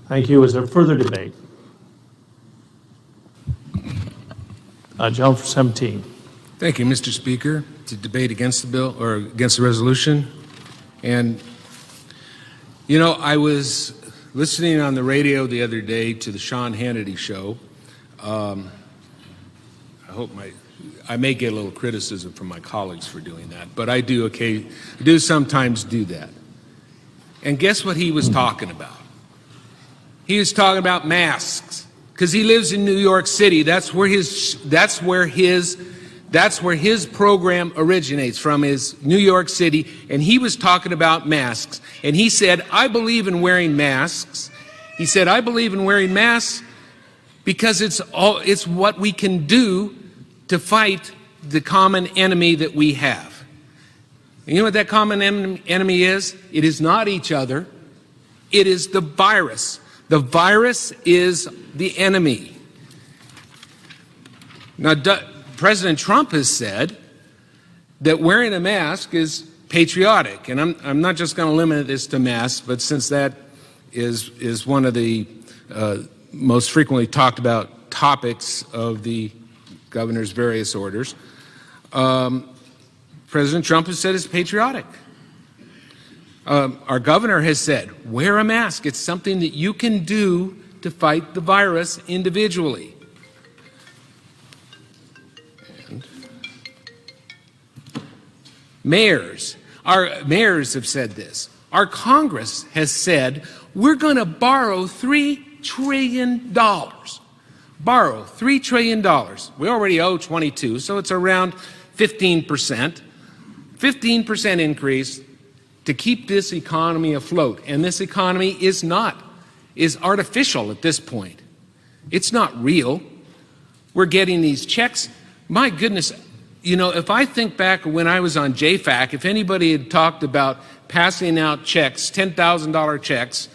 Thank you. Is there further debate? Gentleman for 17. Thank you, Mr. Speaker. To debate against the bill or against the resolution. And, you know, I was listening on the radio the other day to the Sean Hannity show. I may get a little criticism from my colleagues for doing that, but I do sometimes do that. And guess what he was talking about? He was talking about masks, because he lives in New York City. That's where his program originates from, is New York City. And he was talking about masks. And he said, I believe in wearing masks. He said, I believe in wearing masks because it's what we can do to fight the common enemy that we have. And you know what that common enemy is? It is not each other. It is the virus. The virus is the enemy. Now, President Trump has said that wearing a mask is patriotic. And I'm not just going to limit this to masks, but since that is one of the most frequently talked about topics of the governor's various orders, President Trump has said it's patriotic. Our governor has said, wear a mask. It's something that you can do to fight the virus individually. And our mayors have said this. Our Congress has said, we're going to borrow $3 trillion. Borrow $3 trillion. We already owe 22, so it's around 15%. 15% increase to keep this economy afloat. And this economy is artificial at this point. It's not real. We're getting these checks. My goodness, you know, if I think back when I was on JFAC, if anybody had talked about passing out checks, $10,000 checks,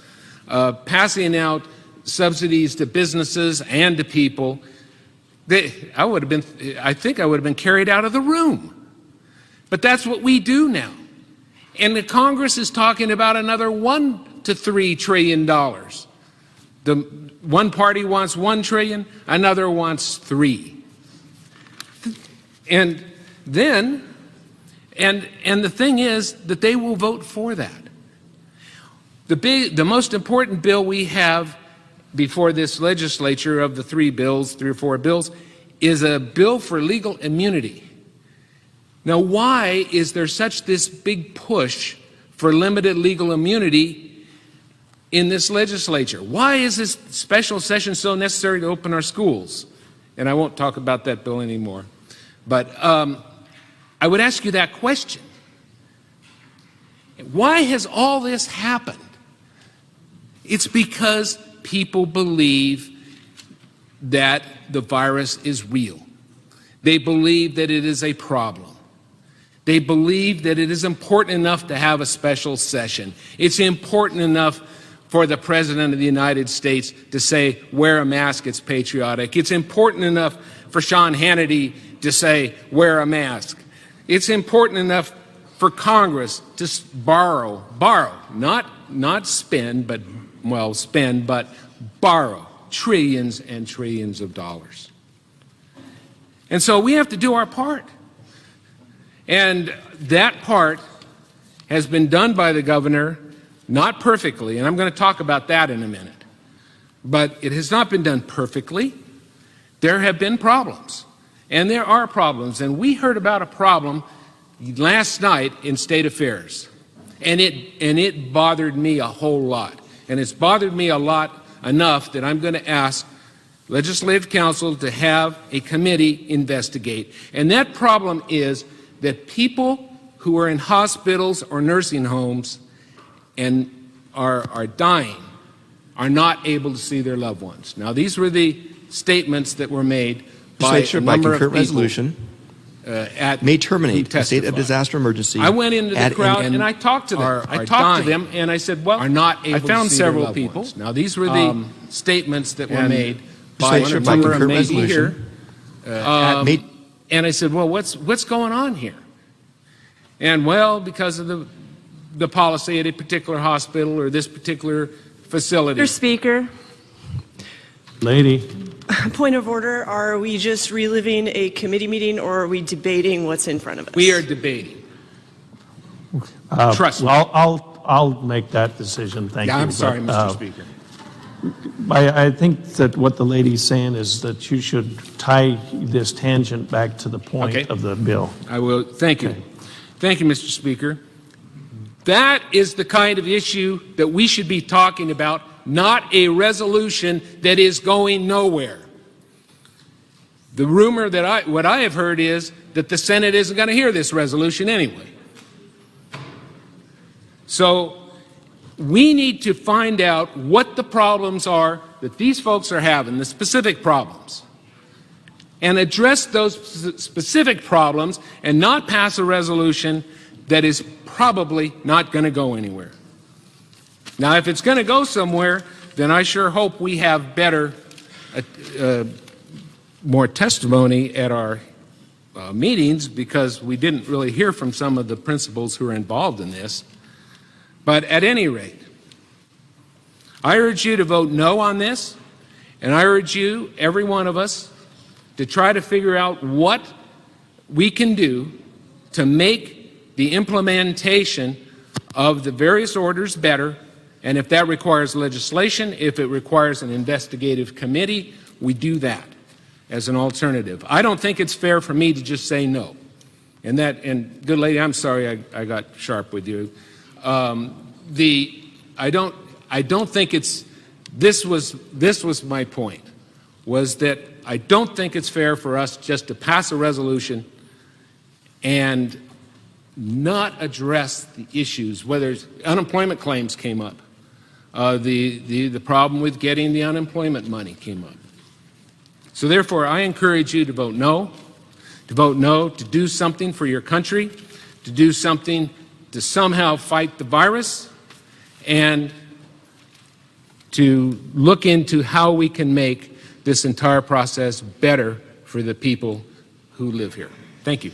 passing out subsidies to businesses and to people, I think I would have been carried out of the room. But that's what we do now. And the Congress is talking about another $1 to $3 trillion. The one party wants $1 trillion, another wants $3. And the thing is that they will vote for that. The most important bill we have before this legislature of the three or four bills, is a bill for legal immunity. Now, why is there this big push for limited legal immunity in this legislature? Why is this special session so necessary to open our schools? And I won't talk about that bill anymore. But I would ask you that question. Why has all this happened? It's because people believe that the virus is real. They believe that it is a problem. They believe that it is important enough to have a special session. It's important enough for the President of the United States to say, wear a mask, it's patriotic. It's important enough for Sean Hannity to say, wear a mask. It's important enough for Congress to borrow, not spend, but borrow trillions and trillions of dollars. And so we have to do our part. And that part has been done by the governor, not perfectly, and I'm going to talk about that in a minute. But it has not been done perfectly. There have been problems, and there are problems. And we heard about a problem last night in State Affairs, and it bothered me a whole lot. And it's bothered me a lot enough that I'm going to ask Legislative Council to have a committee investigate. And that problem is that people who are in hospitals or nursing homes and are dying are not able to see their loved ones. Now, these were the statements that were made by a number of people. Resolution may terminate the state of disaster emergency. I went into the crowd and I talked to them. I talked to them and I said, well, I found several people. Now, these were the statements that were made by a number of maybe here. And I said, well, what's going on here? And well, because of the policy at a particular hospital or this particular facility. Mr. Speaker, Lady, point of order, are we just reliving a committee meeting or are we debating what's in front of us? We are debating. Trust me. well, I'll make that decision, thank you. I'm sorry, but, Mr. Speaker. I think that what the lady's saying is that you should tie this tangent back to the point Okay. of the bill. I will. Thank you. Thank you, Mr. Speaker. That is the kind of issue that we should be talking about, not a resolution that is going nowhere. The rumor that what I have heard is that the Senate isn't going to hear this resolution anyway. So we need to find out what the problems are that these folks are having, the specific problems, and address those specific problems and not pass a resolution that is probably not going to go anywhere. Now, if it's going to go somewhere, then I sure hope we have better, more testimony at our meetings, because we didn't really hear from some of the principals who are involved in this. But at any rate, I urge you to vote no on this, and I urge you, every one of us, to try to figure out what we can do to make the implementation of the various orders better, and if that requires legislation, if it requires an investigative committee, we do that as an alternative. I don't think it's fair for me to just say no. And good lady, I'm sorry I got sharp with you. I don't think it's, this was my point, was that I don't think it's fair for us just to pass a resolution and not address the issues, whether unemployment claims came up, the problem with getting the unemployment money came up. So therefore, I encourage you to vote no, to do something for your country, to do something to somehow fight the virus, and to look into how we can make this entire process better for the people who live here. Thank you.